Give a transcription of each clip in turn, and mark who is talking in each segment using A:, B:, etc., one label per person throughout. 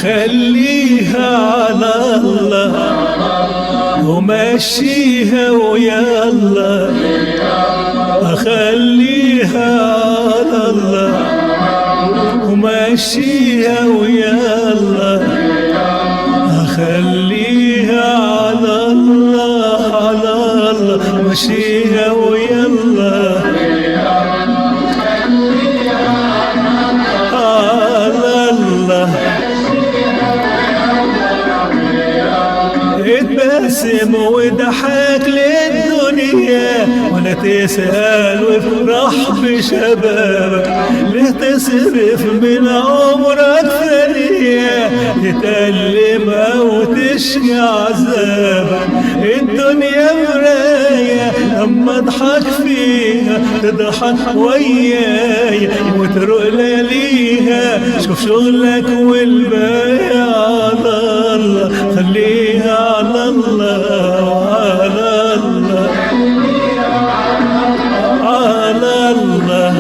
A: خليها على الله ومشيها ويا الله، خليها على الله ومشيها ويا الله، خليها على الله على الله مشيها ويا الله على الله. اتبسم وضحك للدنيا ولا تسأل وافرح بشبابك، ليه تصرف من عمرك ثانية تتألم أو تشكي عذابك؟ الدنيا مراية أما اضحك فيها تضحك وياي وتروق ليها، شوف شغلك والباقي على الله، خليها على الله وعلى الله على الله.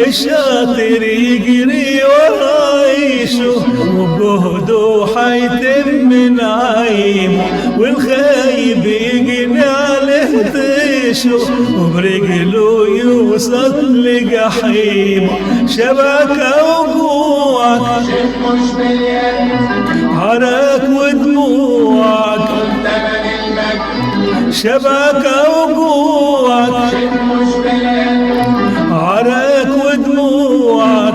A: الشاطر يجري وعيشه وبهده حيتم نعيمه، والخايب يجني عليه طيشه وبرجله يوصل لجحيمه. شبكة وجوعك مش باليد، عرق ودموعك شبكة وجوعك مش باليد، عرق ودموعك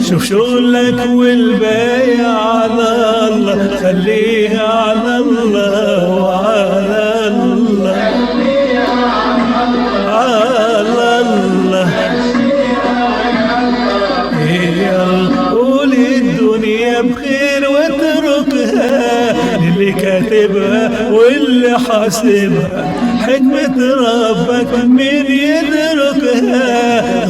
A: شوف شغلك والباقي على الله، خليها على الله وعلى الله على الله. قول الدنيا بخير واتركها للي كاتبها واللي حاسبها، حكمة ربك مين يدركها؟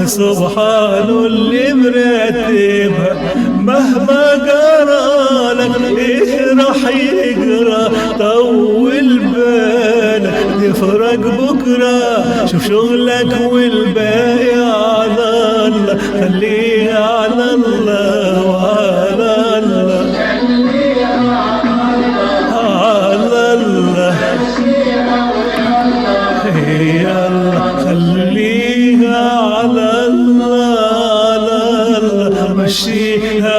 A: سبحانه اللي مرتبها. مهما جرالك ايه راح يجرى؟ طول بالك تفرج بكرة، شوف شغلك والباقي على الله، خليها على الله وعلى الله على الله. خليها على الله على الله مشيها